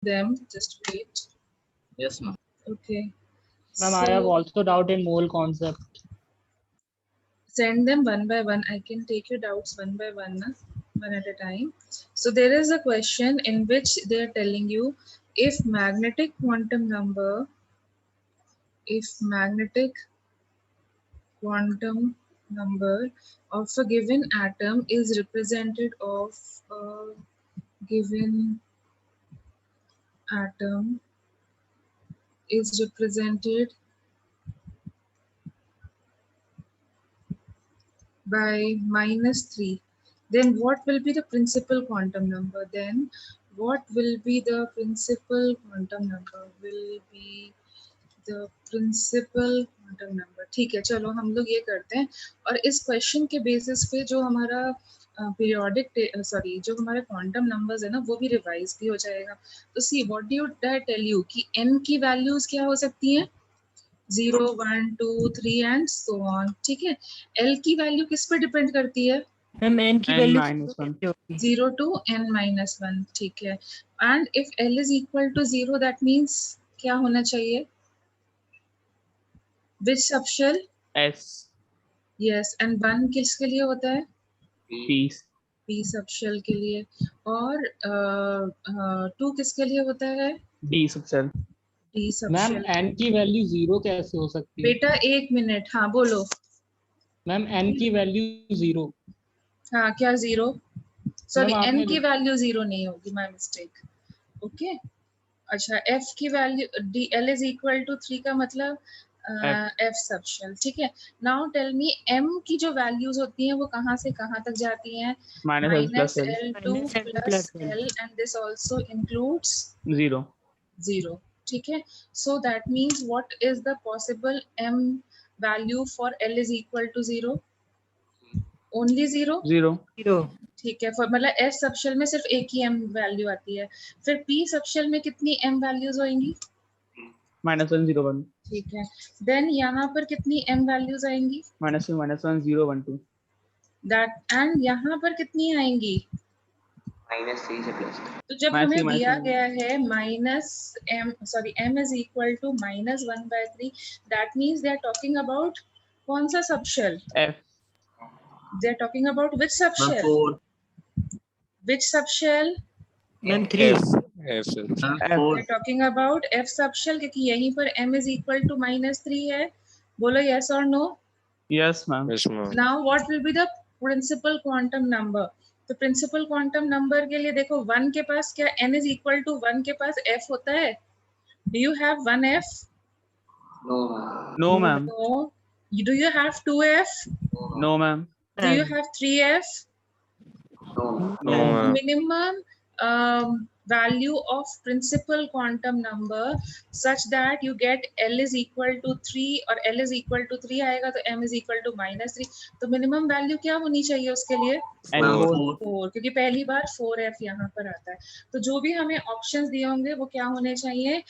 them. Just wait. Yes, ma'am. Okay. Ma'am, I have also doubt in mole concept. Send them one by one. I can take your doubts one by one, na? One at a time. So there is a question in which they are telling you if magnetic quantum number, if magnetic quantum number of a given atom is represented of a given atom is represented by -3, then what will be the principal quantum number? Then what will be the principal quantum number? Will be the principal quantum number. ठीक है, चलो हम लोग ये करते हैं और इस क्वेश्चन के बेसिस पे जो हमारा पीरियोडिक सॉरी जो हमारे क्वांटम नंबर्स है ना वो भी रिवाइज भी हो जाएगा. तो see what do I tell you कि n की वैल्यूज क्या हो सकती हैं? 0, 1, 2, 3 एंड सो ऑन. ठीक है. l की वैल्यू किस पे डिपेंड करती है? मैम n की N value minus 1. 0 to n-1. ठीक है. And if l is equal to 0 that means क्या होना चाहिए? Which subshell? S. Yes, and 1 किसके लिए होता है? Peace. P subshell के लिए. और 2 किसके लिए होता है? D subshell. D ma'am subshell. n की वैल्यू 0 कैसे हो सकती है? बेटा एक मिनट. हाँ बोलो. मैम n की वैल्यू 0. हाँ क्या 0? सॉरी मैम n आपने की वैल्यू 0 नहीं होगी. My mistake. ओके. अच्छा f की value d l is equal to 3 का मतलब f सबशेल. ठीक है. नाउ टेल मी m की जो वैल्यूज होती हैं वो कहाँ से कहाँ तक जाती हैं? Minus L plus L. -L2 plus L and this also includes 0. 0. ठीक है. So that means what is the possible m value for L is equal to 0? Only 0? 0. ठीक है. for मतलब S सबशेल में सिर्फ एक ही m वैल्यू आती है. फिर P सबशेल में कितनी m वैल्यूज होंगी? Minus 1, 0, 1. ठीक है. देन यहाँ पर कितनी m वैल्यूज आएंगी? Minus 2, minus 1, 0, 1, 2. दैट एंड यहाँ पर कितनी आएंगी? -3 से प्लस. तो जब Minus हमें 3, minus दिया 1. गया है m is equal to -1/3, that means they are talking about कौन सा subshell? F. They are talking about which subshell? 4. Which subshell? Ma'am 3. F. They are talking about f subshell क्योंकि यहीं पर m is equal to -3 है. बोलो yes or no. Yes, ma'am. Yes, ma'am. Now what will be the principal quantum number? तो principal quantum number के लिए देखो 1 के पास क्या n is equal to 1 के पास f होता है. Do you have 1f? No, ma'am. No, ma'am. No. Do you have 2f? No, ma'am. Do you have 3f? No, ma'am. No, ma'am. Minimum value of principal quantum number such that you get L is equal to 3 और L is equal to 3 आएगा तो M is equal to -3. तो minimum value क्या होनी चाहिए उसके लिए? N4. 4 क्योंकि पहली बार 4f यहाँ पर आता है. तो जो भी हमें ऑप्शंस दिए होंगे वो क्या होने चाहिए?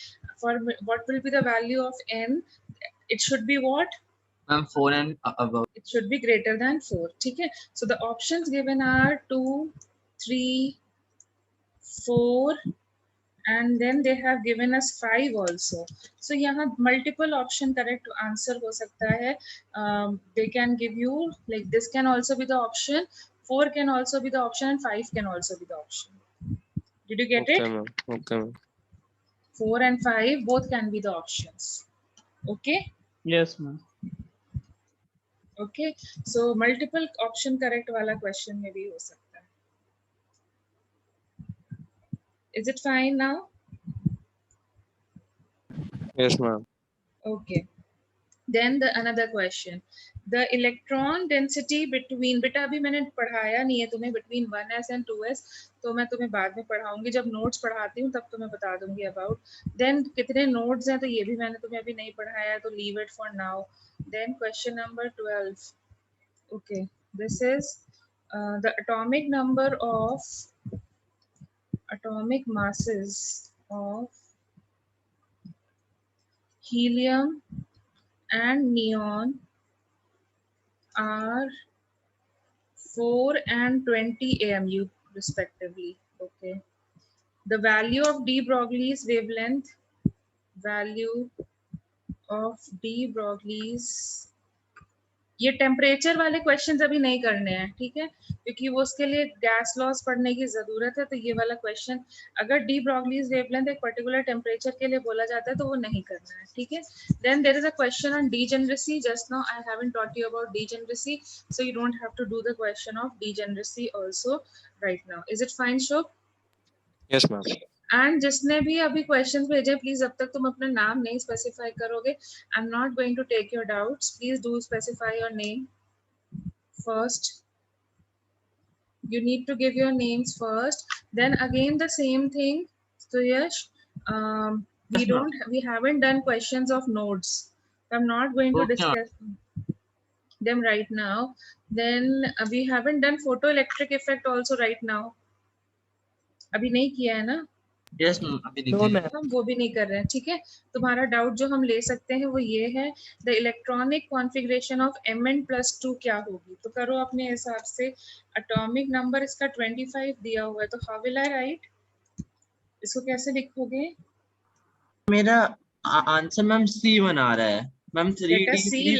For what will be the value of n? It should be what? Ma'am, 4 and above. It should be greater than 4. ठीक है. So the options given are 2, 3, 4 and then they have given us 5 also. So यहाँ multiple option correct answer हो सकता है. They can give you like this can also be the option, 4 can also be the option and 5 can also be the option. Did you get it? ma'am. Okay, ma'am. 4 and 5 both can be the options. Okay. Yes, ma'am. Okay. So multiple option correct वाला question में भी हो सकता है. Is it fine now? Yes, ma'am. Okay. Then the another question. The electron density between बेटा अभी मैंने पढ़ाया नहीं है तुम्हें between 1s and 2s तो मैं तुम्हें बाद में पढ़ाऊंगी जब नोट्स पढ़ाती हूँ तब तुम्हें बता दूंगी about. Then कितने नोट्स हैं तो ये भी मैंने तुम्हें अभी नहीं पढ़ाया तो leave it for now. Then question number 12. Okay, this is the atomic number of atomic masses of helium and neon are 4 and 20 AMU respectively. Okay. the value of de Broglie's wavelength, value of de Broglie's, ये temperature वाले questions अभी नहीं करने हैं, ठीक है, क्योंकि वो उसके लिए गैस लॉस पढ़ने की जरूरत है। तो ये वाला क्वेश्चन अगर डी ब्रॉगलीज वेवलेंथ एक पर्टिकुलर टेम्परेचर के लिए बोला जाता है तो वो नहीं करना है, ठीक है। Then there is a question on degeneracy. Just now I haven't taught you about degeneracy, so you don't have to do the question of degeneracy also right now. Is it fine, Shobh? Yes, ma'am. And जिसने भी अभी question भेजे please जब तक तुम अपना नाम नहीं स्पेसिफाई करोगे, I am not going to take your doubts. Please do specify your name first. You need to give your names first. Then again the same thing. So yes, we haven't done questions of nodes. I'm not going to discuss them right now. Then we haven't done photoelectric effect also right now. अभी नहीं किया है ना? Yes, ma'am. अभी No, देखिए. ma'am. हम वो भी नहीं कर रहे हैं, ठीक है। तुम्हारा डाउट जो हम ले सकते हैं वो ये है, the electronic configuration of Mn+2 क्या होगी। तो करो अपने हिसाब से। एटॉमिक नंबर इसका 25 दिया हुआ है, तो हाउ विल आई राइट, इसको कैसे लिखोगे? मेरा आंसर मैम C1 आ रहा है ma'am. 3D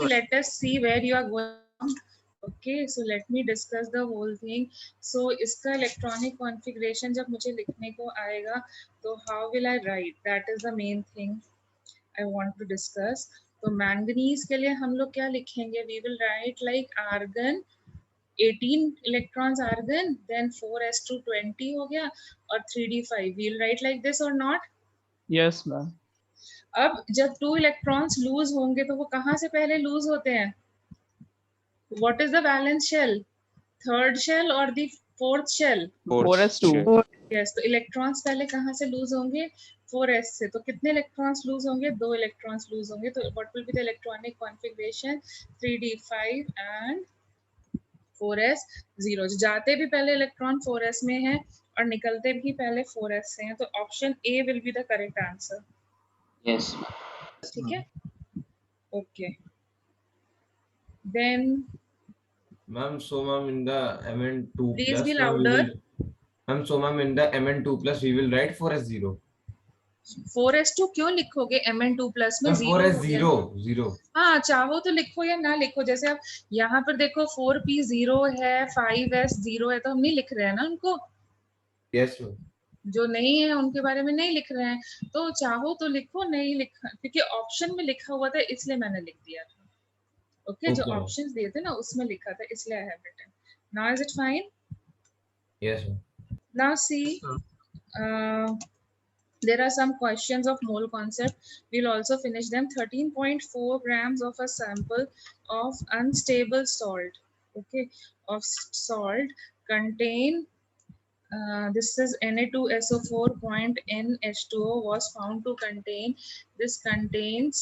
let us see where you are going. Okay, so let me discuss the whole thing. So इसका इलेक्ट्रॉनिक कॉन्फ़िगरेशन जब मुझे लिखने को आएगा तो how will I write? That is the main thing I want to discuss. तो manganese के लिए हम लोग क्या लिखेंगे? We will write like argon 18 electrons argon, then 4s2 20 हो गया और 3d5. We'll write like this or not? Yes, ma'am. अब जब 2 इलेक्ट्रॉन्स लूज होंगे तो वो कहाँ से पहले लूज होते हैं? What is the valence shell? Third shell or the fourth shell? 4s2. Yes, तो इलेक्ट्रॉन्स पहले कहाँ से लूज होंगे? 4s से। तो कितने इलेक्ट्रॉन्स लूज होंगे? 2 इलेक्ट्रॉन्स लूज होंगे। तो what will be the electronic configuration? 3d5 and 4s 0. जो जाते भी पहले इलेक्ट्रॉन 4s में है और निकलते भी पहले 4s से हैं। तो option A will be the correct answer. Yes. ठीक है, okay. Then Ma'am, so ma'am in the Mn2 Please plus, be ma'am, we louder. will, ma'am, so ma'am in the Mn2 plus we will write 4s0. 4s2 क्यों लिखोगे? Mn2 plus में Ma'am, 0 हो गया। 4s0 0. हाँ, चाहो तो लिखो या ना लिखो। जैसे आप यहाँ पर देखो 4p 0 है, 5s 0 है, तो हम नहीं लिख रहे हैं ना उनको। Yes, ma'am. जो नहीं है उनके बारे में नहीं लिख रहे हैं। तो चाहो तो लिखो, नहीं लिखा क्योंकि ऑप्शन में लिखा हुआ था इसलिए मैंने लिख दिया था। ओके, जो Okay. ऑप्शंस दिए थे ना उसमें लिखा था, इसलिए I have written. Now is it fine? Yes, ma'am. Now see, there are some questions of mole concept. We'll also finish them. 13.4 grams of a sample of unstable salt, okay, of salt contain, this is Na2SO4.NH2O was found to contain, this contains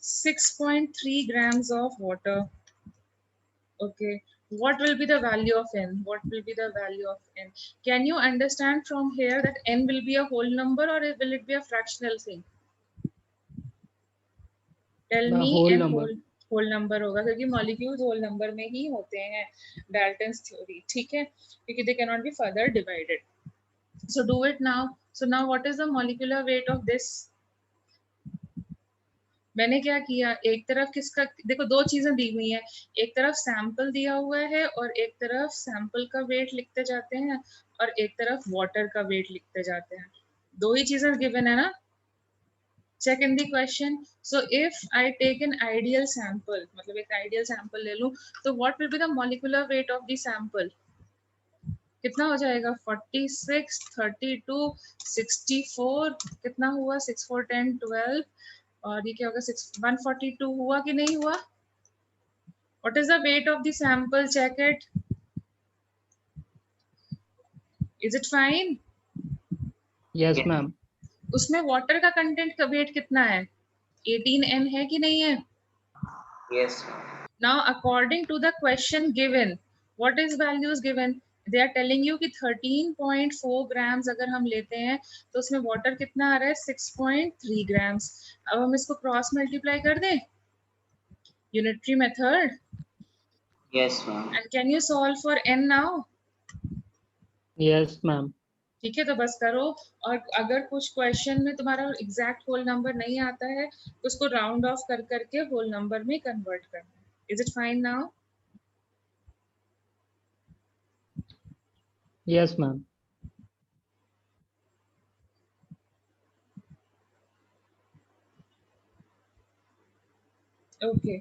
6.3 grams of water. Okay, what will be the value of n? What will be the value of n? Can you understand from here that n will be a whole number or will it be a fractional thing? Tell me. whole n number. whole number होगा क्योंकि molecules whole number में ही होते हैं, Dalton's theory, ठीक है, क्योंकि they cannot be further divided. So do it now. So now what is the molecular weight of this? मैंने क्या किया, एक तरफ किसका, देखो दो चीजें दी हुई हैं, एक तरफ सैंपल दिया हुआ है और एक तरफ सैंपल का वेट लिखते जाते हैं और एक तरफ वाटर का वेट लिखते जाते हैं। दो ही चीजें गिवन है ना। Check in the question. So if I take an ideal sample, मतलब एक आइडियल सैंपल ले लूं, तो what will be the molecular weight of the sample? कितना हो जाएगा? 46, 32, 64, कितना हुआ? 6, 4, 10, 12 और ये क्या होगा? 142 हुआ कि नहीं हुआ? What is the weight of the sample? Check it. Is it fine? Yes, ma'am. उसमें वाटर का कंटेंट का वेट कितना है? 18n है कि नहीं है? Yes. Now according to the question given, what is values given? They are telling you कि 13.4 grams अगर हम लेते हैं तो उसमें वाटर कितना आ रहा है? 6.3 grams. अब हम इसको क्रॉस मल्टीप्लाई कर दें unitary method. Yes, ma'am. And can you solve for n now? Yes, ma'am. ठीक है, तो बस करो। और अगर कुछ क्वेश्चन में तुम्हारा एग्जैक्ट होल नंबर नहीं आता है तो उसको राउंड ऑफ कर करके होल नंबर में कन्वर्ट करना। Is it fine now? Yes, ma'am. Okay.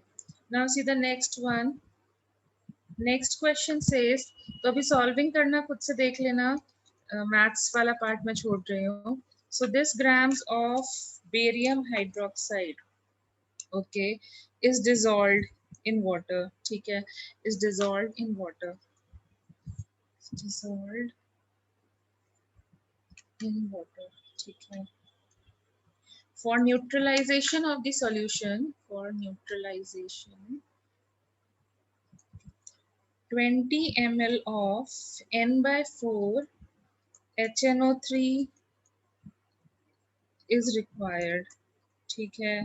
Now see the next one. Next question says, तो अभी सॉल्विंग करना खुद से देख लेना, मैथ्स वाला पार्ट में छोड़ रही हूँ. So this grams of barium hydroxide, okay, is dissolved in water. ठीक है, is dissolved in water. Dissolved in water. ठीक है. For neutralization of the solution, for neutralization, 20 ml of N/4 HNO3 is required. ठीक है.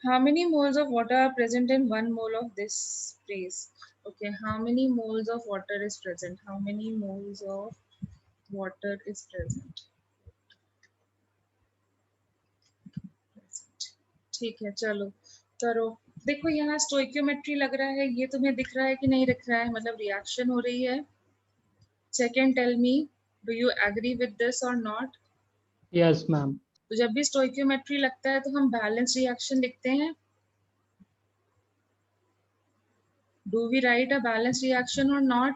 How many moles of water are present in 1 mole of this base? Okay, how many moles of water is present? How many moles of water is present? ठीक है, चलो करो. देखो यहाँ stoichiometry लग रहा है, ये तुम्हें दिख रहा है कि नहीं दिख रहा है? मतलब रिएक्शन हो रही है. Check and tell me, do you agree with this or not? Yes, ma'am. तो जब भी स्टोइक्योमेट्री लगता है तो हम बैलेंस रिएक्शन लिखते हैं. Do we write a balanced reaction or not?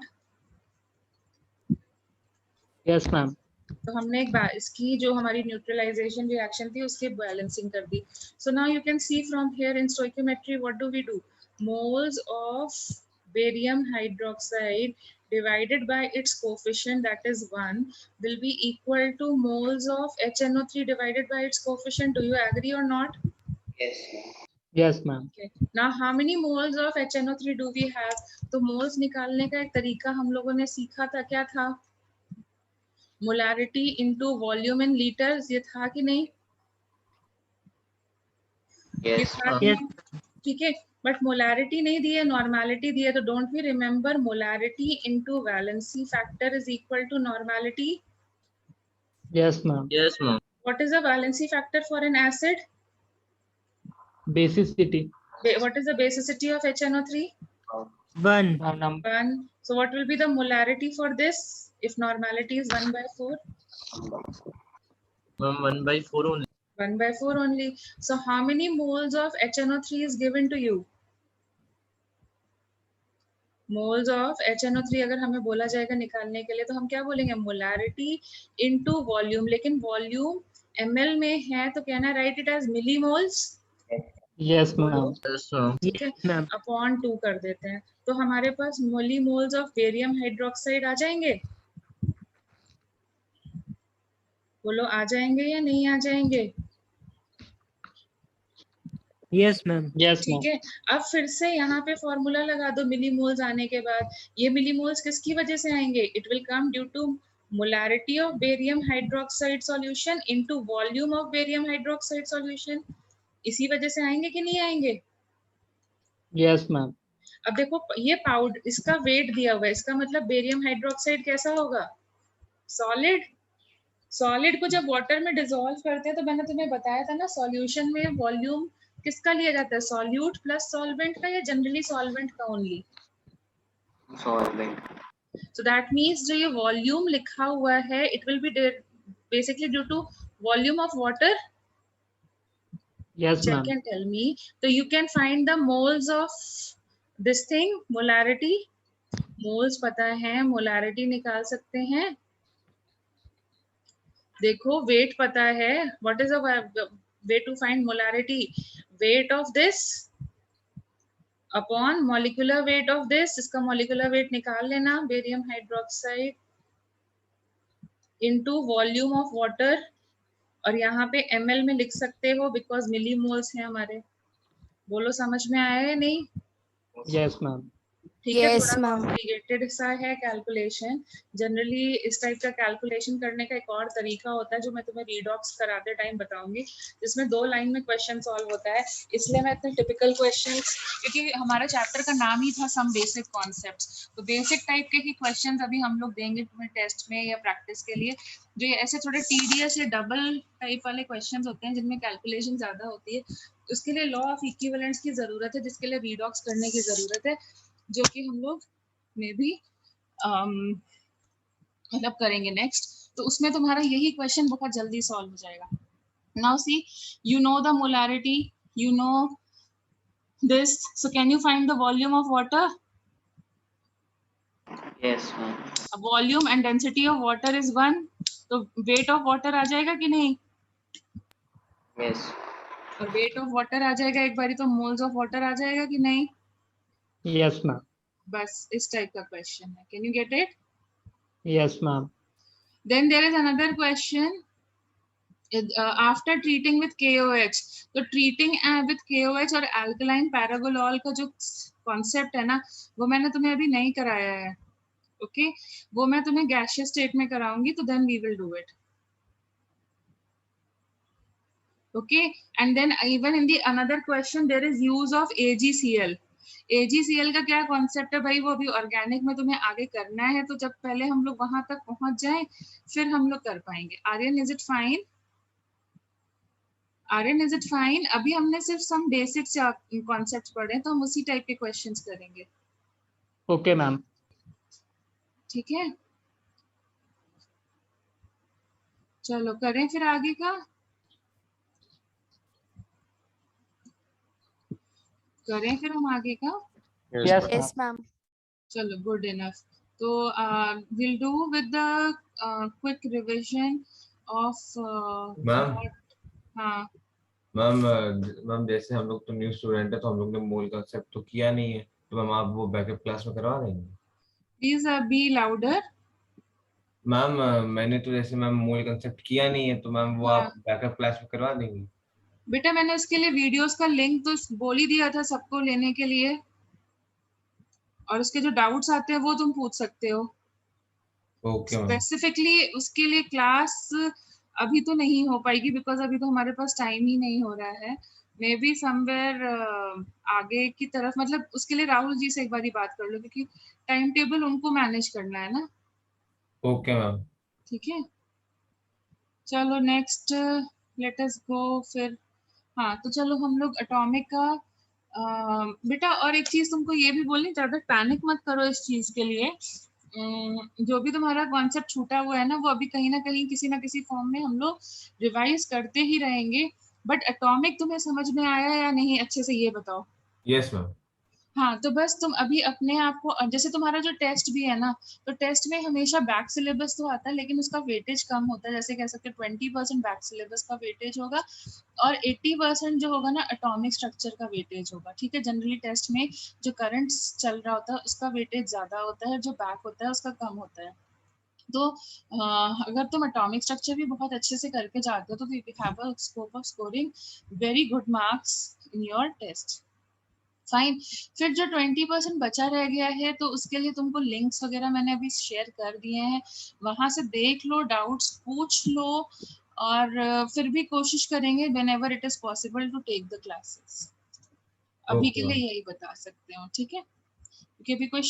Yes, ma'am. तो हमने एक इसकी जो हमारी न्यूट्रलाइजेशन रिएक्शन थी उसकी बैलेंसिंग कर दी. So now you can see from here in stoichiometry what do we do? Moles of barium hydroxide divided by its coefficient, that is 1, will be equal to moles of HNO3 divided by its coefficient. Do you agree or not? Yes. Yes, ma'am. Okay. Now how many moles of HNO3 do we have? तो moles निकालने का एक तरीका हम लोगों ने सीखा था, क्या था? मोलैरिटी इनटू वॉल्यूम इन लीटर्स, ये था कि नहीं? ये Yes, था ma'am. कि नहीं? ठीक है, बट मोलैरिटी नहीं दी है, नॉर्मैलिटी दी है. तो don't we remember molarity into valency factor is equal to normality. Yes, ma'am. Yes, ma'am. What is the valency factor for an acid? Basicity. What is the basicity of HNO3? 1. 1. So what will be the molarity for this if normality is 1/4? Ma'am, 1/4 only. 1/4 only. So how many moles of HNO3 is given to you? Moles of HNO3 अगर हमें बोला जाएगा निकालने के लिए तो हम क्या बोलेंगे? Molarity into volume. लेकिन वॉल्यूम ml में है तो कहना write it as millimoles. Yes, ma'am. Yes, ma'am. ठीक है, अपॉन 2 कर देते हैं तो हमारे पास मिलीमोल्स ऑफ बेरियम हाइड्रोक्साइड आ जाएंगे. बोलो आ जाएंगे या नहीं आ जाएंगे? Yes, ma'am. Yes, ठीक ma'am. है. अब फिर से यहाँ पे फॉर्मूला लगा दो मिलीमोल्स आने के बाद. ये मिलीमोल्स किसकी वजह से आएंगे? It will come due to molarity of barium hydroxide solution into volume of barium hydroxide solution. इसी वजह से आएंगे कि नहीं आएंगे? Yes, ma'am. अब देखो ये पाउडर, इसका वेट दिया हुआ है, इसका मतलब बेरियम हाइड्रोक्साइड कैसा होगा? सॉलिड. सॉलिड को जब वाटर में डिसॉल्व करते हैं तो मैंने तुम्हें बताया था ना, सॉल्यूशन में वॉल्यूम किसका लिया जाता है? सॉल्यूट प्लस सॉल्वेंट का या जनरली सॉल्वेंट का only? Solvent. So that means जो ये वॉल्यूम लिखा हुआ है it will be basically due to volume of water. Yes, ma'am. Check and tell me. So you can find the moles of this thing, molarity. Moles पता है, molarity निकाल सकते हैं. देखो weight पता है. What is the way to find molarity? Weight of this upon molecular weight of this. इसका molecular weight निकाल लेना. Barium hydroxide into volume of water. और यहाँ पे ml में लिख सकते हो बिकॉज मिलीमोल्स हैं हमारे. बोलो समझ में आया है नहीं? Yes, ma'am. ठीक है, Yes, थोड़ा ma'am. कॉम्प्लिकेटेड सा है कैलकुलेशन। जनरली इस टाइप का कैलकुलेशन करने का एक और तरीका होता है जो मैं तुम्हें रीडॉक्स कराते टाइम बताऊंगी, जिसमें 2 लाइन में क्वेश्चन सॉल्व होता है। इसलिए मैं इतने टिपिकल क्वेश्चंस, क्योंकि हमारा चैप्टर का नाम ही था सम बेसिक कॉन्सेप्ट्स, तो बेसिक टाइप के ही क्वेश्चंस अभी हम लोग देंगे तुम्हें टेस्ट में या प्रैक्टिस के लिए। जो ये ऐसे थोड़े टीडियस या डबल टाइप वाले क्वेश्चंस होते हैं जिनमें कैलकुलेशन ज्यादा होती है, उसके लिए लॉ ऑफ इक्विवेलेंस की जरूरत है, जिसके लिए रीडॉक्स करने की जरूरत है, जो कि हम लोग में भी मतलब करेंगे नेक्स्ट। तो उसमें तुम्हारा यही क्वेश्चन बहुत जल्दी सॉल्व हो जाएगा। Now see, you know the molarity, you know this, so can you find the volume of water? Yes, ma'am. Volume and density of water is 1, तो वेट ऑफ वाटर आ जाएगा कि नहीं? Yes. और weight of water आ जाएगा एक बारी तो moles of water आ जाएगा कि नहीं? Yes, ma'am. बस इस टाइप का क्वेश्चन है। Can you get it? Yes, ma'am. Then there is another question. After treating with KOH, तो treating with KOH और alkaline paragolol का जो concept है ना, वो मैंने तुम्हें अभी नहीं कराया है, okay? वो मैं तुम्हें gaseous state में कराऊंगी, तो then we will do it, okay? And then even in the another question there is use of AgCl. AgCl का क्या कॉन्सेप्ट है भाई, वो अभी ऑर्गेनिक में तुम्हें आगे करना है, तो जब पहले हम लोग वहां तक पहुंच जाएं फिर हम लोग कर पाएंगे। Aryan, is it fine? Aryan, is it fine? अभी हमने सिर्फ सम बेसिक कॉन्सेप्ट पढ़े, तो हम उसी टाइप के क्वेश्चंस करेंगे, Okay, ma'am. ठीक है? चलो करें फिर आगे का, करें फिर हम आगे का। Yes, ma'am. Yes, ma'am. चलो, गुड इनफ। तो will do with the quick revision of ma'am हाँ, मैम जैसे हम लोग तो न्यू स्टूडेंट है, तो हम लोग ने मोल कंसेप्ट तो किया नहीं है, तो मैम आप वो बैकअप क्लास में करवा देंगे? Please be louder. मैम मैंने तो जैसे मैम मोल कंसेप्ट किया नहीं है, तो मैम वो हाँ। आप बैकअप क्लास में करवा देंगे? बेटा मैंने उसके लिए वीडियोस का लिंक तो बोल ही दिया था सबको लेने के लिए, और उसके जो डाउट्स आते हैं वो तुम पूछ सकते हो। Okay ma'am. स्पेसिफिकली उसके लिए क्लास अभी तो नहीं हो पाएगी, बिकॉज अभी तो हमारे पास टाइम ही नहीं हो रहा है। मे बी समवेयर आगे की तरफ, मतलब उसके लिए राहुल जी से एक बारी बात कर लो, क्योंकि टाइम टेबल उनको मैनेज करना है ना। Okay ma'am. ठीक है, चलो नेक्स्ट लेट अस गो फिर। हाँ, तो चलो हम लोग एटॉमिक का बेटा, और एक चीज तुमको ये भी बोलनी, ज्यादा पैनिक मत करो इस चीज के लिए। जो भी तुम्हारा कॉन्सेप्ट छूटा हुआ है ना, वो अभी कहीं ना कहीं किसी ना किसी फॉर्म में हम लोग रिवाइज करते ही रहेंगे। बट एटॉमिक तुम्हें समझ में आया या नहीं, अच्छे से ये बताओ। Yes ma'am. हाँ, तो बस तुम अभी अपने आप को, जैसे तुम्हारा जो टेस्ट भी है ना, तो टेस्ट में हमेशा बैक सिलेबस तो आता है, लेकिन उसका वेटेज कम होता है। जैसे कह सकते 20% बैक सिलेबस का वेटेज होगा, और 80% जो होगा ना एटॉमिक स्ट्रक्चर का वेटेज होगा, ठीक है? जनरली टेस्ट में जो करंट चल रहा होता है उसका वेटेज ज्यादा होता है, जो बैक होता है उसका कम होता है। तो अगर तुम एटॉमिक स्ट्रक्चर भी बहुत अच्छे से करके जाते हो, तो you have a scope of scoring very good marks in your test. Fine. फिर जो 20% बचा रह गया है, तो उसके लिए तुमको लिंक्स वगैरह मैंने अभी शेयर कर दिए हैं, वहां से देख लो, डाउट्स पूछ लो, और फिर भी कोशिश करेंगे whenever it is possible to take the classes। अभी के Okay, लिए यही बता सकते हो, ठीक है? क्योंकि अभी कोई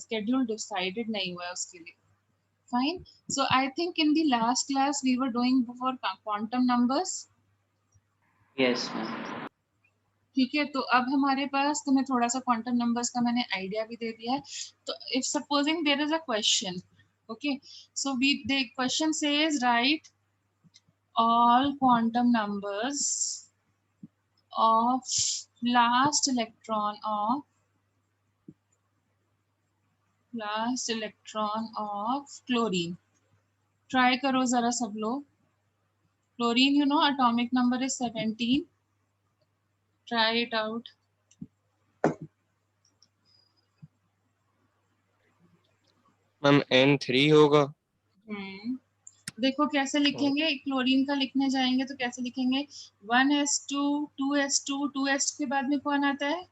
schedule डिसाइडेड नहीं हुआ है उसके लिए। Fine. So I think in the last class we were doing for quantum numbers. Yes, ma'am. ठीक है, तो अब हमारे पास, तुम्हें थोड़ा सा क्वांटम नंबर्स का मैंने आइडिया भी दे दिया है। तो if supposing there is a question, okay, so we the question says right all quantum numbers of last electron of chlorine। try करो जरा सब लोग। chlorine, you know atomic number is 17। try it out। Ma'am N3 होगा। देखो कैसे लिखेंगे, chlorine का लिखने जाएंगे तो कैसे लिखेंगे, 1s2 2s2 2s के बाद में कौन आता है?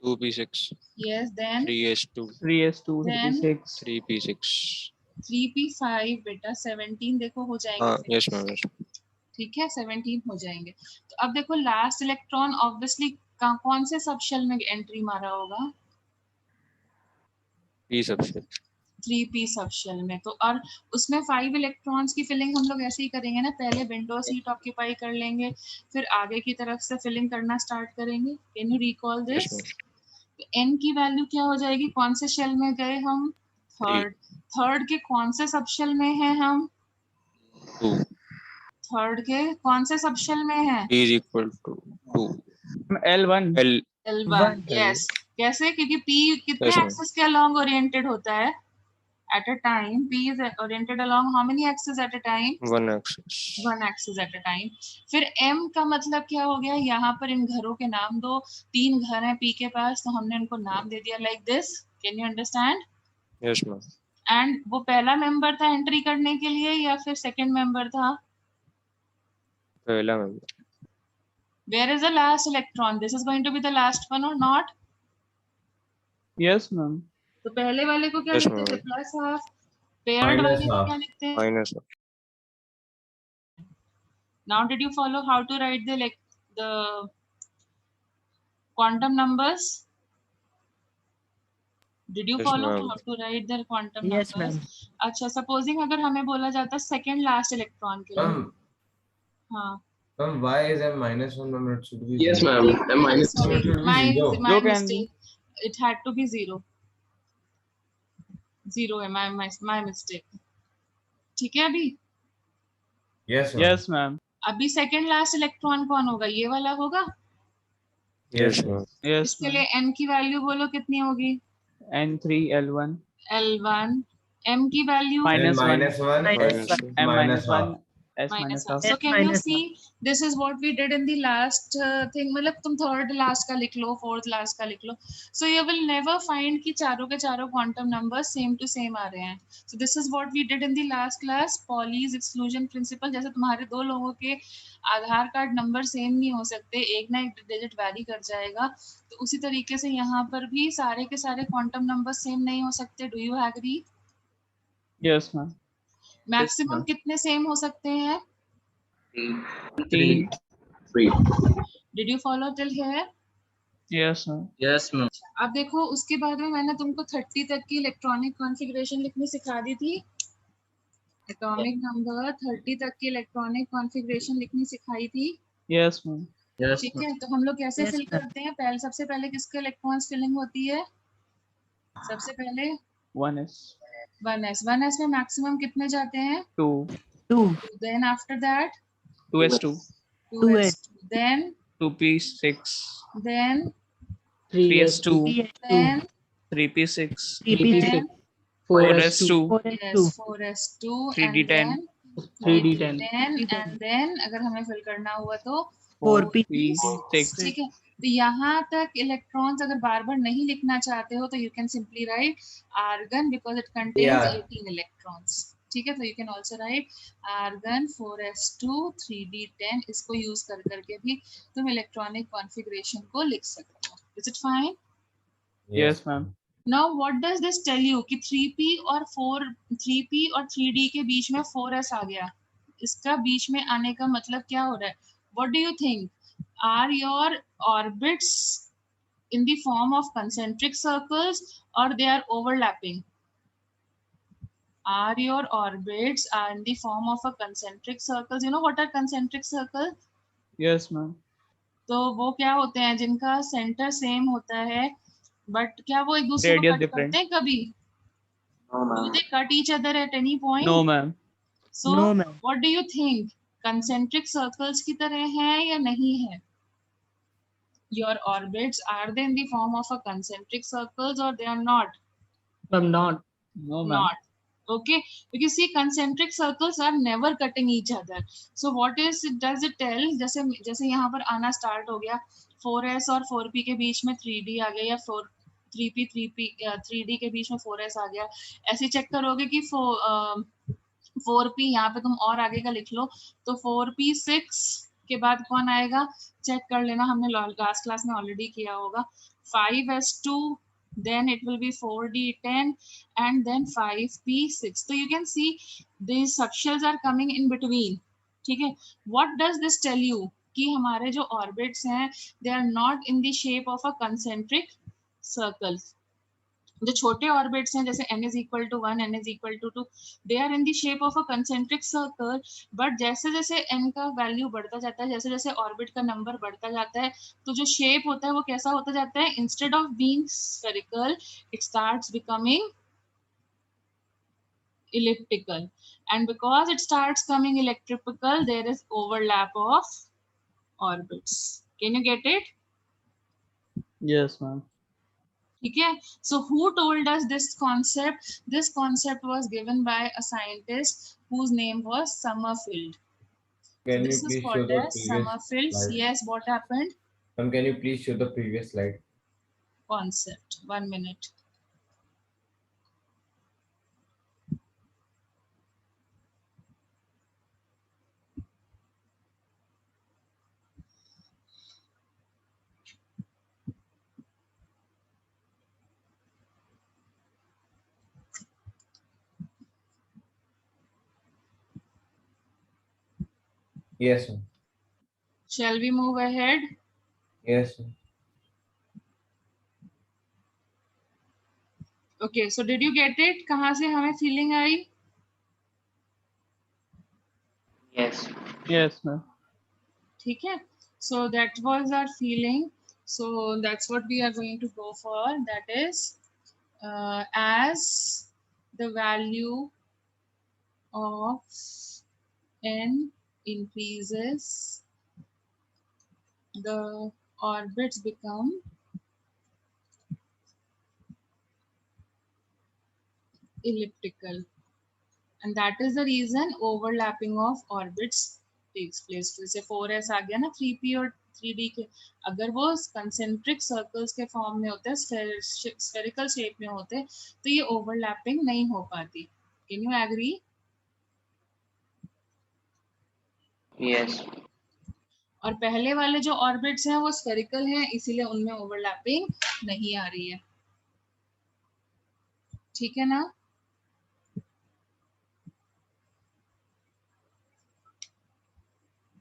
2p6, Yes, then 3s2, 3s2, Then- 3p6. 3p6. 3p5 बेटा 17 देखो हो जाएंगे हाँ, फिर। yes ma'am, yes. ठीक है 17 हो जाएंगे। तो अब देखो लास्ट इलेक्ट्रॉन ऑब्वियसली कौन से सब शेल में एंट्री मारा होगा? p सबसे 3p सब शेल में। तो और उसमें 5 इलेक्ट्रॉन्स की फिलिंग हम लोग ऐसे ही करेंगे ना, पहले विंडो सीट ऑक्यूपाई कर लेंगे, फिर आगे की तरफ से फिलिंग करना स्टार्ट करेंगे। Can you recall yes this? ma'am. तो n की वैल्यू क्या हो जाएगी? कौन से शेल में गए हम? थर्ड। थर्ड के कौन से सब शेल में हैं हम? 2, थर्ड के कौन से सब शेल में हैं? p is equal to 2, L1. L, L1 yes. कैसे? क्योंकि p कितने Yes, ma'am. एक्सिस के अलोंग ओरिएंटेड होता है at a time? p is oriented along how many axes at a time? 1 axis. One axis at a time. फिर m का मतलब क्या हो गया? यहाँ पर इन घरों के नाम दो। 3 घर हैं p के पास, तो हमने इनको नाम दे दिया like this. Can you understand? Yes ma'am. And वो पहला मेंबर था एंट्री करने के लिए या फिर सेकंड मेंबर था? पहला member. Where is the last electron? This is going to be the last one or not? Yes, ma'am. तो पहले वाले को क्या Yes, लिखते थे? ma'am. Plus half. Paired Minus वाले को half. क्या लिखते हैं? Minus of. Now did you follow how to write the quantum numbers? Did you Yes, follow ma'am. how to write the quantum Yes, numbers? ma'am. अच्छा, supposing अगर हमें बोला जाता सेकंड लास्ट इलेक्ट्रॉन के लिए। Ma'am, हाँ ma'am, why is m minus 1? Ma'am, it should be Yes, zero. ma'am. M minus sorry, It should be my zero. my Look and- mistake. It had to be 0. 0 है my mistake. ठीक है अभी? Yes, ma'am. Yes, ma'am. अभी second last electron कौन होगा? ये वाला होगा। Yes ma'am. Yes, इसके ma'am. लिए n की वैल्यू बोलो कितनी होगी? N3, L1. L1 m की value N Minus one. minus 1, Minus S one. M minus minus 1, half. S minus minus 1. half. So S can you minus see this is what we did in the last thing. मतलब तुम third last का लिख लो, fourth last का लिख लो. So you will never find कि चारों के चारों quantum numbers same to same आ रहे हैं. So this is what we did in the last class. Pauli's exclusion principle. जैसे तुम्हारे दो लोगों के आधार कार्ड नंबर सेम नहीं हो सकते, एक ना एक डिजिट वैरी कर जाएगा, तो उसी तरीके से यहाँ पर भी सारे के सारे क्वांटम नंबर सेम नहीं हो सकते. डू यू एग्री? Yes, ma'am. Maximum ma'am. कितने सेम हो सकते हैं? 3. 3. Did you follow till here? Yes, ma'am. Yes, ma'am. अब देखो उसके बाद में मैंने तुमको 30 तक की इलेक्ट्रॉनिक कॉन्फ़िगरेशन लिखनी सिखा दी थी. एटॉमिक नंबर 30 तक की इलेक्ट्रॉनिक कॉन्फ़िगरेशन लिखनी सिखाई थी. Yes, ma'am. Yes, ठीक ma'am. है, तो हम लोग कैसे Yes, फिल ma'am. करते हैं? पहले सबसे पहले किसके इलेक्ट्रॉन्स फिलिंग होती है? सबसे पहले 1s. 1s में मैक्सिमम कितने जाते हैं? 2. 2, then after that 2s2. 2s, then 2p6. Then 3s2. 3s2, then 3p6. 3p6, 4s2. 4s2, 4s2 3d10. 3d10, and then अगर हमें फिल करना हुआ तो 4p6. P6. ठीक है. तो यहाँ तक इलेक्ट्रॉन्स अगर बार बार नहीं लिखना चाहते हो तो you can simply write argon because it contains Yeah. 18 electrons. ठीक है, तो you can also write argon 4s2 3d10. इसको यूज कर करके भी तुम इलेक्ट्रॉनिक कॉन्फ़िगरेशन को लिख सकते हो. Is it fine? Yes, ma'am. Now what does this tell you कि 3p और 3d के बीच में 4s आ गया. इसका बीच में आने का मतलब क्या हो रहा है? What do you think? Are your orbits in the form of concentric circles or they are overlapping? Are your orbits are in the form of a concentric circles? You know what are concentric circles? Yes, ma'am. तो वो क्या होते हैं जिनका centre same होता है but क्या वो एक दूसरे को Radius कट different. करते हैं कभी? No, Do ma'am. they cut each other at any point? No, ma'am. So No, ma'am. what do you think? Concentric circles की तरह हैं या नहीं है? Your orbits, are they in the form of a concentric circles or they are not? I'm not. No, ma'am. Not. Okay, because see concentric circles are never cutting each other. So what is it does it tell? जैसे यहाँ पर आना start हो गया 4s और 4p के बीच में 3d आ गया या 3d के बीच में 4s आ गया. ऐसे चेक करोगे कि 4p यहाँ पे तुम और आगे का लिख लो तो 4p6 के बाद कौन आएगा? चेक कर लेना, हमने लास्ट क्लास में ऑलरेडी किया होगा. 5s2, then it will be 4d10, and then 5p6. So you can see these subshells are coming in between. ठीक है, what does this tell you? कि हमारे जो orbits हैं they are not in the shape of a concentric circle. जो छोटे orbits हैं जैसे n is equal to 1, n is equal to 2, they are in the shape of a concentric circle. but जैसे जैसे n का value बढ़ता जाता है, जैसे जैसे ऑर्बिट का नंबर बढ़ता जाता है, तो जो शेप होता है वो कैसा होता जाता है? Instead of being spherical it starts becoming elliptical, and because it starts coming elliptical there is overlap of orbits. Can you get it? Yes, ma'am. ठीक है, so who told us this concept? This concept was given by a scientist whose name was Sommerfeld. Can you This is please show called the as previous Sommerfeld's. slide? Yes, what happened? Ma'am, can you please show the previous slide? Concept. 1 minute. Yes, ma'am. Shall we move ahead? Yes, ma'am. Okay, so did you get it? कहाँ से हमें feeling आई? Yes. Yes, ma'am. ठीक है, so that was our feeling. So that's what we are going to go for. That is, as the value of n increases, the orbits become elliptical, and that is the reason overlapping of orbits takes place. जैसे 4s आ गया ना 3p और 3d के, अगर वो concentric circles के form में होते हैं, spherical shape में होते, तो ये overlapping नहीं हो पाती. Can you agree? Yes. और पहले वाले जो ऑर्बिट्स हैं वो स्फेरिकल हैं, इसीलिए उनमें ओवरलैपिंग नहीं आ रही है. ठीक है ना?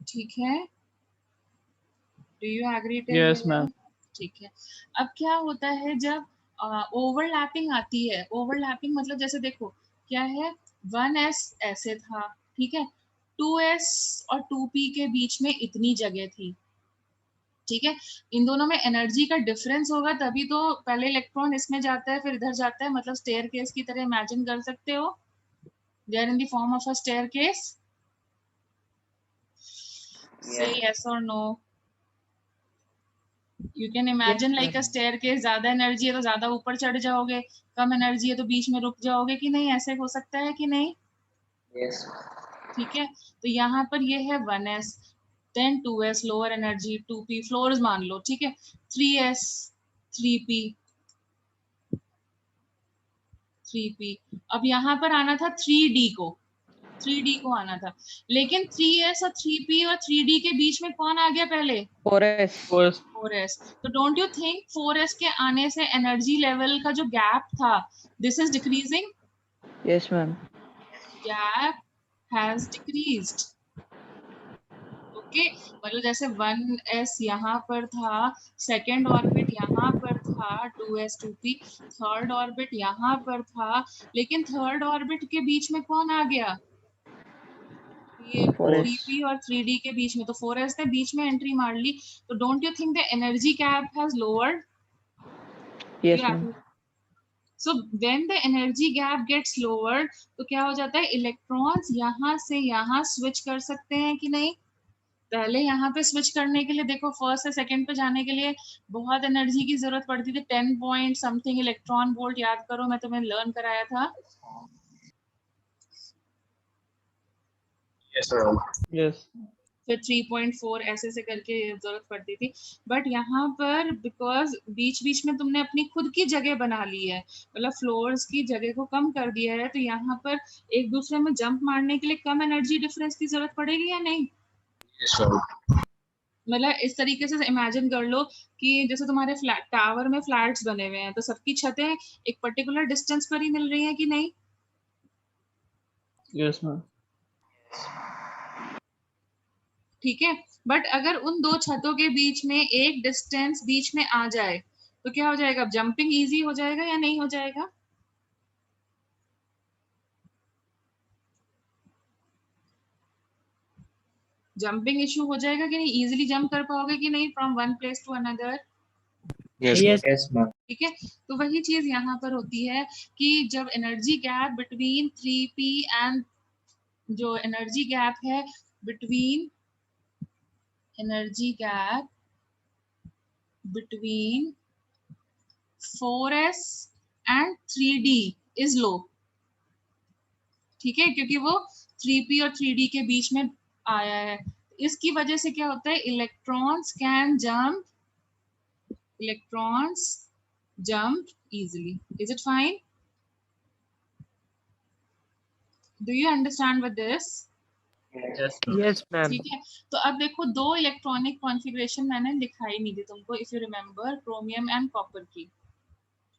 ठीक है, डू यू एग्री? Yes, ma'am. ठीक है, अब क्या होता है जब ओवरलैपिंग आती है? ओवरलैपिंग मतलब जैसे देखो क्या है, 1s ऐसे था, ठीक है, 2s और 2p के बीच में इतनी जगह थी, ठीक है, इन दोनों में एनर्जी का डिफरेंस होगा, तभी तो पहले इलेक्ट्रॉन इसमें जाता है फिर इधर जाता है, मतलब स्टेयरकेस की तरह इमेजिन कर सकते हो. They are in the form of a staircase. Say yes or no. You can imagine like a staircase. ज्यादा एनर्जी है तो ज्यादा ऊपर चढ़ जाओगे, कम एनर्जी है तो बीच में रुक जाओगे कि नहीं? ऐसे हो सकता है कि नहीं? Yes. ठीक है, तो यहाँ पर ये है 1s, then 2s lower energy, 2p floors मान लो, ठीक है, 3s, 3p, 3p. अब यहाँ पर आना था 3d को, 3d को आना था, लेकिन 3s और 3p और 3d के बीच में कौन आ गया पहले? 4s. 4s. तो डोंट यू थिंक 4s के आने से एनर्जी लेवल का जो गैप था, this is decreasing? Yes, ma'am. Gap has decreased. Okay, मतलब जैसे 1s यहाँ पर था, सेकेंड ऑर्बिट यहाँ पर था 2s 2p, थर्ड ऑर्बिट यहाँ पर था, लेकिन थर्ड ऑर्बिट के बीच में कौन आ गया? ये 3p और 3d के बीच में, तो 4s ने बीच में एंट्री मार ली. तो don't you think the energy gap has lowered? Yes, ma'am. So when the energy gap gets lowered, तो क्या हो जाता है? इलेक्ट्रॉन्स यहाँ से यहाँ स्विच कर सकते हैं कि नहीं? पहले यहाँ पे स्विच करने के लिए देखो, फर्स्ट से सेकंड पे जाने के लिए बहुत एनर्जी की जरूरत पड़ती थी, 10 पॉइंट समथिंग इलेक्ट्रॉन वोल्ट, याद करो मैं तुम्हें लर्न कराया था. Yes, ma'am. Yes. फिर 3.4 ऐसे से करके जरूरत पड़ती थी. बट यहाँ पर बिकॉज बीच बीच में तुमने अपनी खुद की जगह बना ली है, मतलब फ्लोर्स की जगह को कम कर दिया है, तो यहाँ पर एक दूसरे में जंप मारने के लिए कम एनर्जी डिफरेंस की जरूरत पड़ेगी या नहीं? Yes, ma'am. मतलब इस तरीके से इमेजिन कर लो कि जैसे तुम्हारे फ्लैट टावर में फ्लैट्स बने हुए हैं, तो सबकी छतें एक पर्टिकुलर डिस्टेंस पर ही मिल रही हैं कि नहीं? Yes, ma'am. ठीक है, बट अगर उन दो छतों के बीच में एक डिस्टेंस बीच में आ जाए तो क्या हो जाएगा? जंपिंग इजी हो जाएगा या नहीं हो जाएगा? जंपिंग इशू हो जाएगा कि नहीं? इजीली जंप कर पाओगे कि नहीं from one place to another? Yes, ma'am. Yes, ma'am. ठीक है, तो वही चीज यहाँ पर होती है कि जब energy gap between 3p and जो एनर्जी गैप है between energy gap between 4s and 3d is low, ठीक है, क्योंकि वो 3p और 3d के बीच में आया है। इसकी वजह से क्या होता है? Electrons jump easily. Is it fine? Do you understand with this? Yes, ma'am. Yes, ma'am. ठीक है, तो अब देखो दो इलेक्ट्रॉनिक कॉन्फ़िगरेशन मैंने दिखाई नहीं दी तुमको, if you remember, chromium and copper की।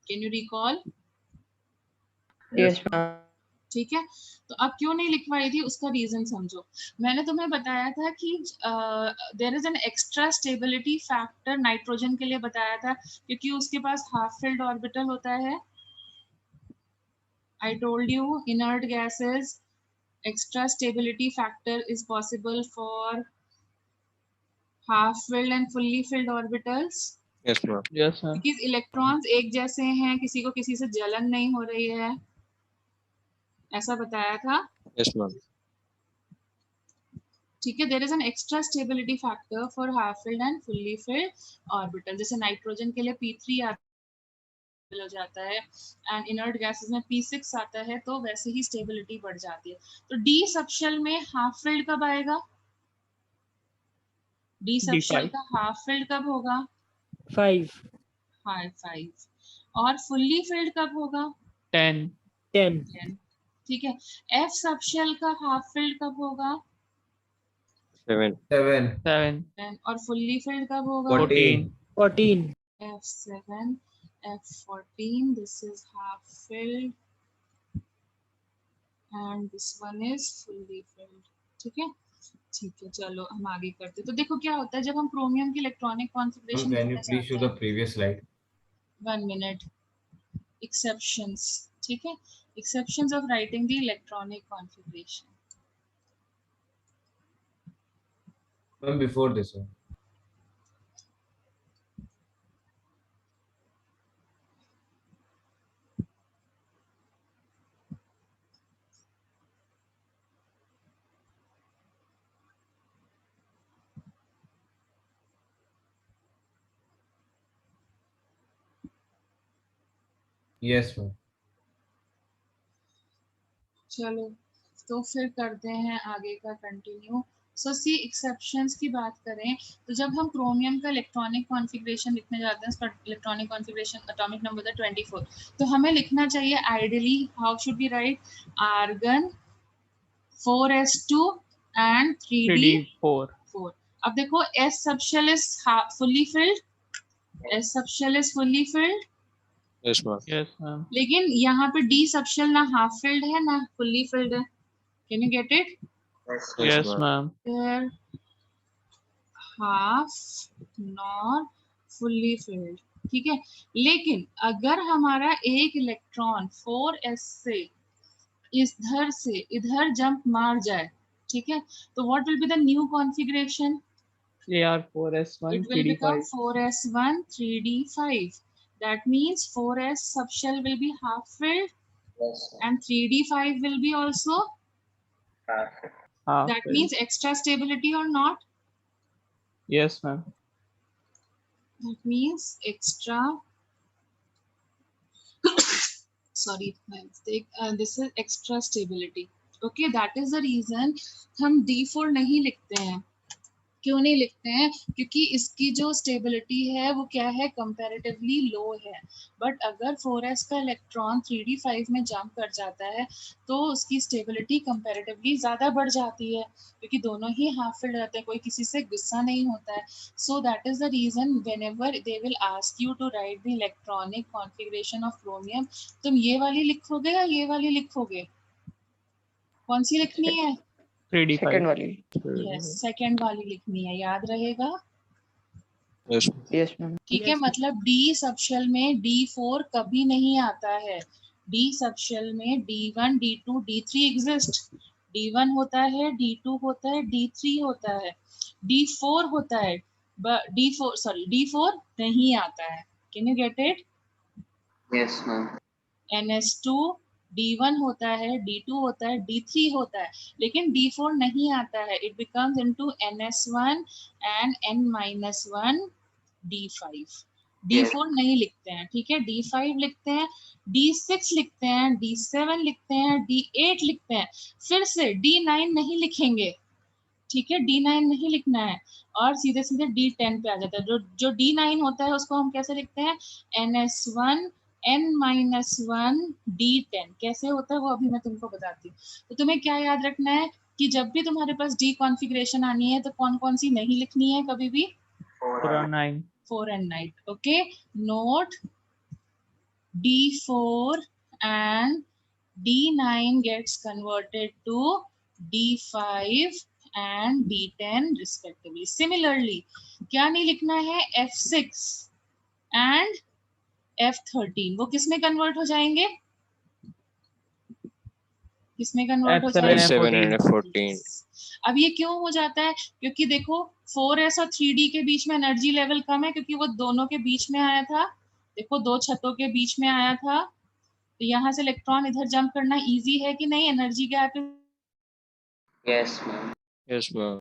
Can you recall? Yes, ma'am. ठीक है, तो अब क्यों नहीं लिखवाई थी उसका रीजन समझो। मैंने तुम्हें बताया था कि there is an extra stability factor nitrogen के लिए बताया था, क्योंकि उसके पास हाफ फिल्ड ऑर्बिटल होता है। I told you inert gases extra stability factor is possible for half filled and fully filled orbitals, Yes, ma'am. Yes, ma'am. क्योंकि electrons एक जैसे हैं, किसी को किसी से जलन नहीं हो रही है, ऐसा बताया था। Yes, ma'am. ठीक है, there is an extra stability factor for half filled and fully filled orbital. जैसे नाइट्रोजन के लिए P3 हो जाता है एंड इनर्ट गैसेस में P6 आता है, तो वैसे ही स्टेबिलिटी बढ़ जाती है। तो डी सबशेल में हाफ फिल्ड कब आएगा? D subshell D5. का हाफ फिल्ड कब होगा? 5, 5। और फुल्ली फिल्ड कब होगा? 10. 10, 10। ठीक है, एफ सबशेल का हाफ फिल्ड कब होगा? 7. 7. 7. 10। और फुल्ली फिल्ड कब होगा? 14. 14. F7, F14, this is half filled and this one is fully filled। ठीक है, ठीक है, चलो हम आगे करते हैं। तो देखो क्या होता है जब हम क्रोमियम की electronic Ma'am, configuration can you लिखने please show जाते the हैं, previous slide? 1 मिनट, एक्सेप्शंस, ठीक है, exceptions of writing the electronic configuration. Ma'am, before this one. Yes, ma'am. चलो तो फिर करते हैं आगे का कंटिन्यू। सो सी एक्सेप्शंस की बात करें तो जब हम क्रोमियम का इलेक्ट्रॉनिक कॉन्फ़िगरेशन लिखने जाते हैं, इसका इलेक्ट्रॉनिक कॉन्फ़िगरेशन एटॉमिक नंबर था 24, तो हमें लिखना चाहिए ideally, how should be write? Argon 4s2 and 3d4। 3D4. अब देखो s subshell is fully filled, s subshell is fully filled, Yes, ma'am. Yes, ma'am. लेकिन यहाँ पे d सबशेल ना हाफ फिल्ड है ना फुल्ली फिल्ड है। Can you get it? Yes, Yes, ma'am. ma'am. They're half nor fully filled। ठीक है, लेकिन अगर हमारा एक इलेक्ट्रॉन 4s से इधर से इधर जंप मार जाए, ठीक है, तो what will be the new configuration? AR4S1 It will become 3D5. 4s1 3d5। That means 4s subshell will be half filled yes, and 3d5 will be also, half. Half that filled. means extra stability or not? Yes, ma'am. That means extra sorry my mistake, this is extra stability। okay, that is the reason हम d4 नहीं लिखते हैं क्यों नहीं लिखते हैं? क्योंकि इसकी जो स्टेबिलिटी है वो क्या है, कंपैरेटिवली लो है। बट अगर 4s का इलेक्ट्रॉन 3d5 में जंप कर जाता है तो उसकी स्टेबिलिटी कंपैरेटिवली ज़्यादा बढ़ जाती है, क्योंकि दोनों ही हाफ फिल्ड रहते हैं, कोई किसी से गुस्सा नहीं होता है। So that is the reason whenever they will ask you to write the electronic configuration of chromium, तुम ये वाली लिखोगे या ये वाली लिखोगे? कौन सी लिखनी है? 3d5. सेकंड वाली। यस, सेकंड वाली लिखनी है, याद रहेगा। Yes, ma'am. Yes ma'am. ठीक है, मतलब डी सबशेल में D4 कभी नहीं आता है। डी सबशेल में D1, D2, D3 exist. D1 होता है, D2 होता है, D3 होता है, D4 होता है, D4 नहीं आता है। Can you get it? Yes, ma'am. NS2 D1 होता है, D2 होता है, D3 होता है, लेकिन D4 नहीं आता है। It becomes into NS1 and N-1 D5। D4 नहीं लिखते हैं, ठीक है, D5 लिखते हैं, D6 लिखते हैं, D7 लिखते हैं, D8 लिखते हैं, फिर से D9 नहीं लिखेंगे, ठीक है, D9 नहीं लिखना है, और सीधे सीधे D10 पे आ जाता है। जो D9 होता है उसको हम कैसे लिखते हैं? NS1 N-1 D10। कैसे होता है वो अभी मैं तुमको बताती हूँ। तो तुम्हें क्या याद रखना है कि जब भी तुम्हारे पास डी कॉन्फ़िगरेशन आनी है तो कौन कौन सी नहीं लिखनी है कभी भी? 4 और 9. 4 and 9। Okay, note D4 and D9 gets converted to D5 and D10 respectively. Similarly, क्या नहीं लिखना है? F6 and F13 वो किस में कन्वर्ट हो जाएंगे? किसमें कन्वर्ट हो F7 जाएंगे? F7 and F14. F14. अब ये क्यों हो जाता है? क्योंकि देखो 4s और 3d के बीच में एनर्जी लेवल कम है, क्योंकि वो दोनों के बीच में आया था। देखो दो छतों के बीच में आया था, तो यहाँ से इलेक्ट्रॉन इधर जंप करना इजी है कि नहीं? Energy gap Yes, ma'am. Yes, ma'am.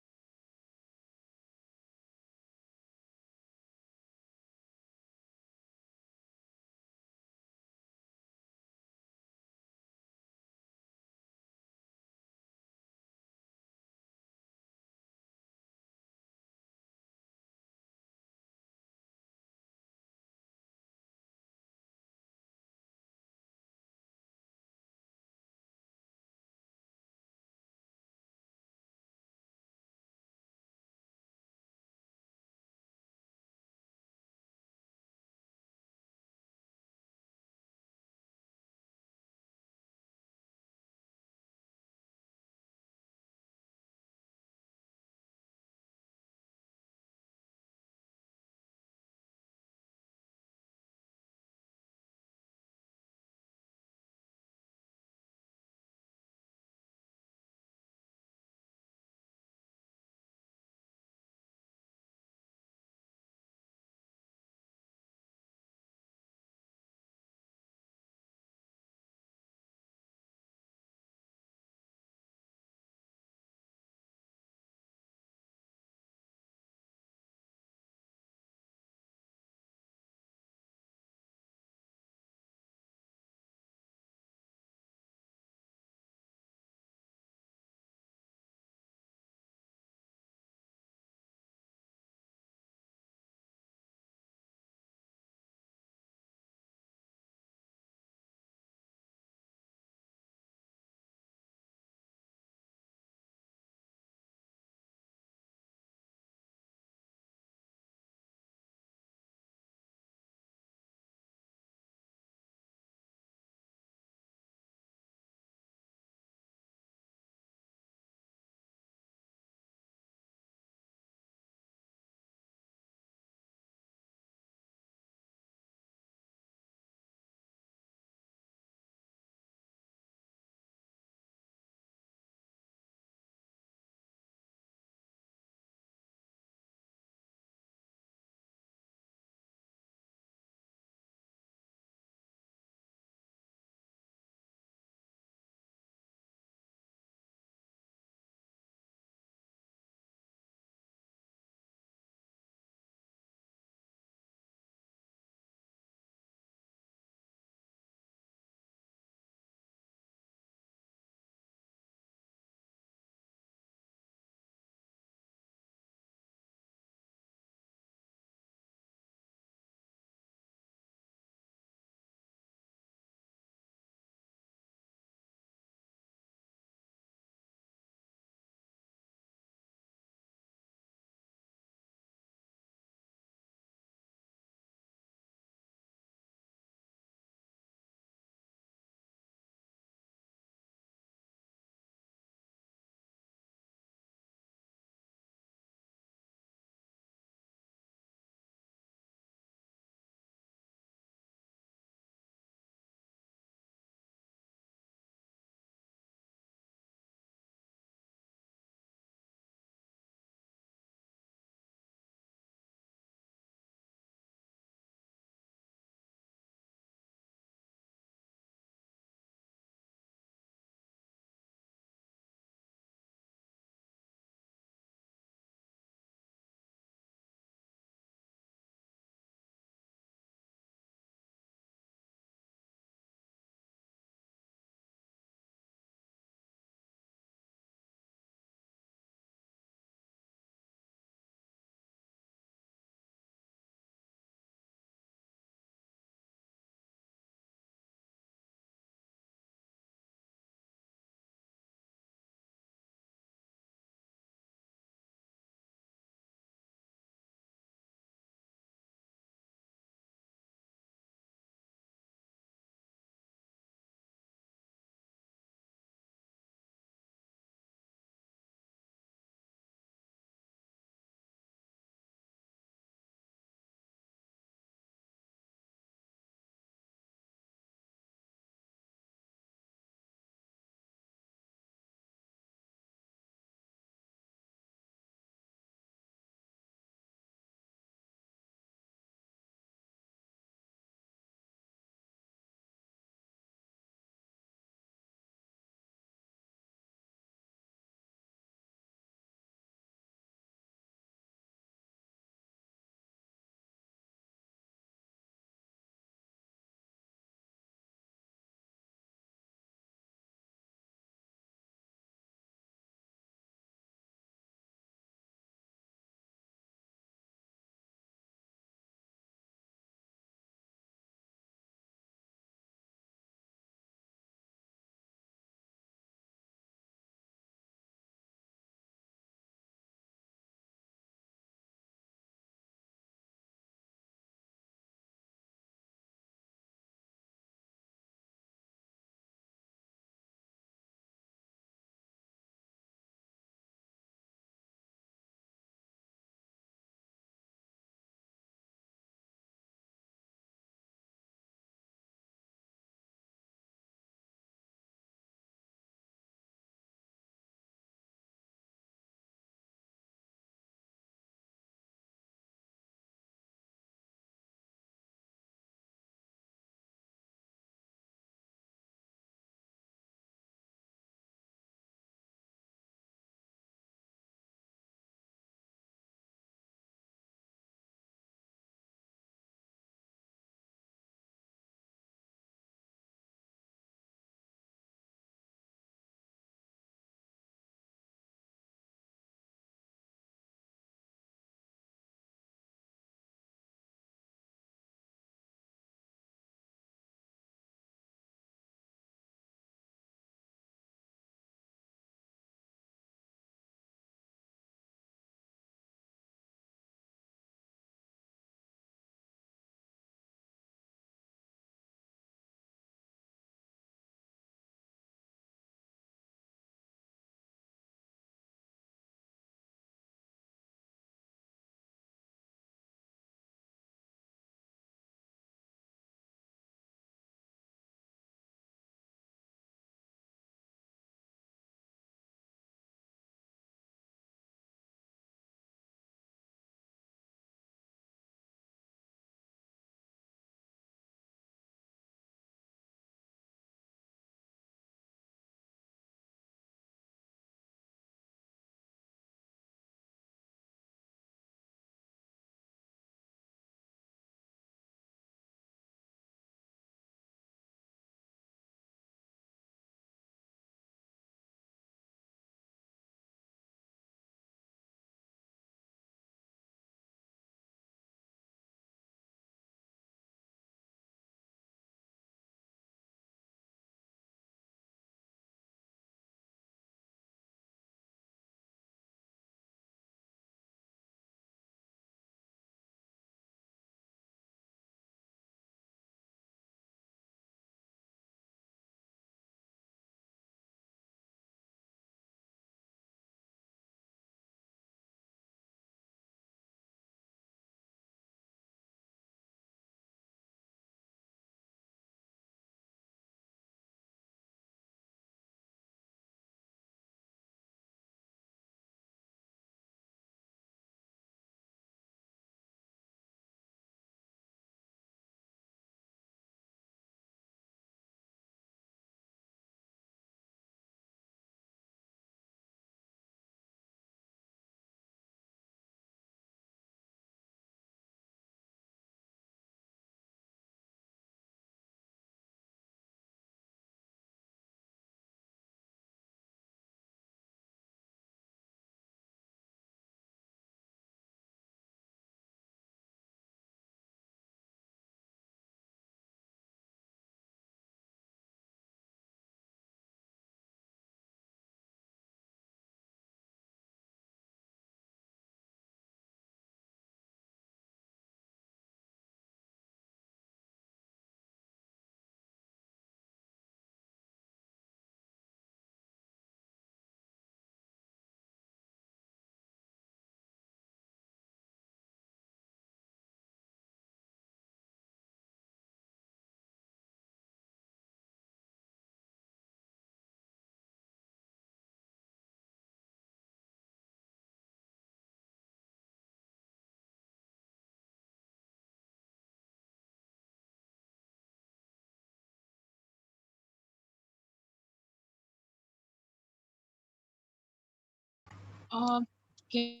Can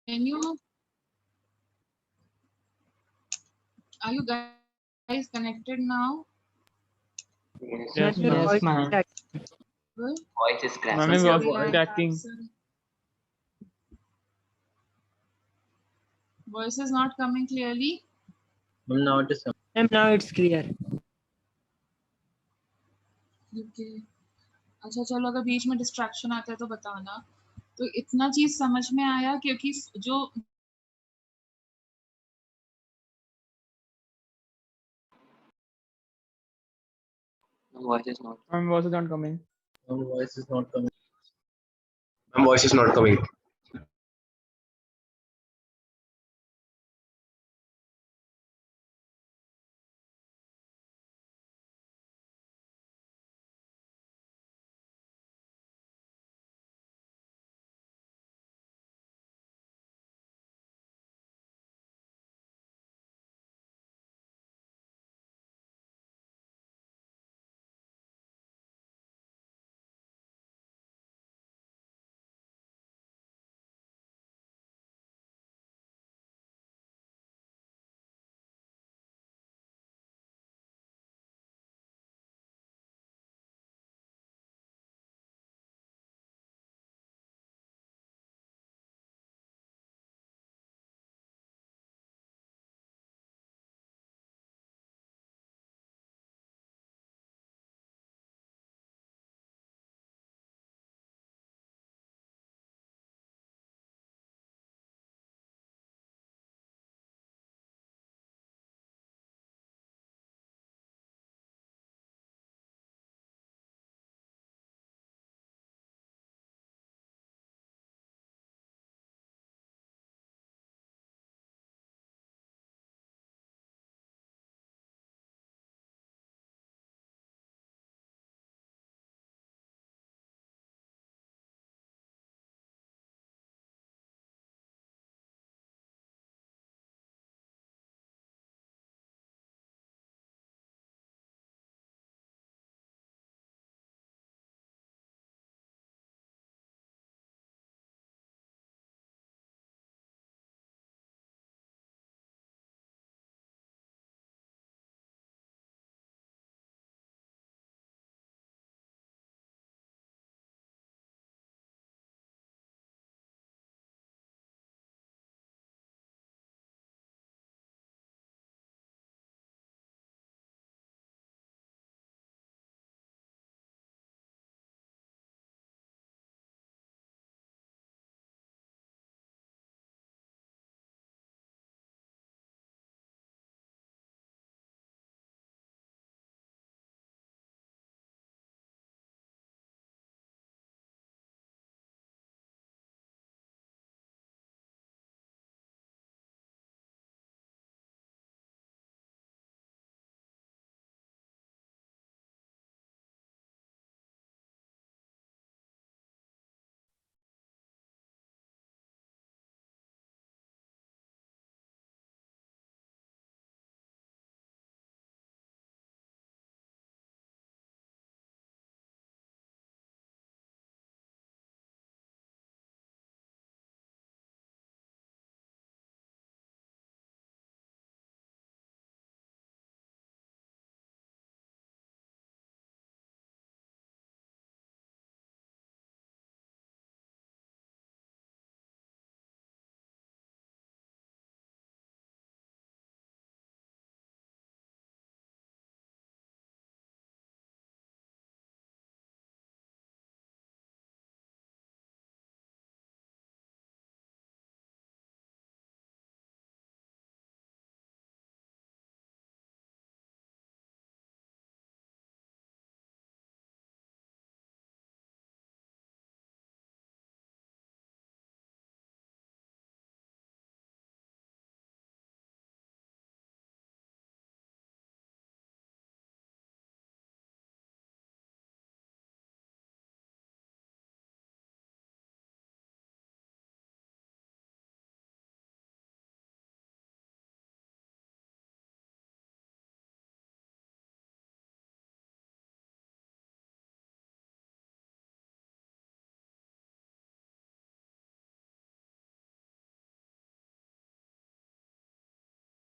you? Are you guys connected now? Yes. Yes, Ma'am, your ma'am. voice Yes, ma'am. is cracked. Well, Voice is cracking. Ma'am, sorry, was cracking. Voice is not coming clearly. Ma'am, now it is coming. Ma'am, now it's clear. Okay. अच्छा चलो, अगर बीच में distraction आता है तो बताना। तो इतना चीज समझ में आया क्योंकि जो Voice is not. Ma'am, was not coming. Ma'am, voice is not coming. Ma'am, voice is not coming.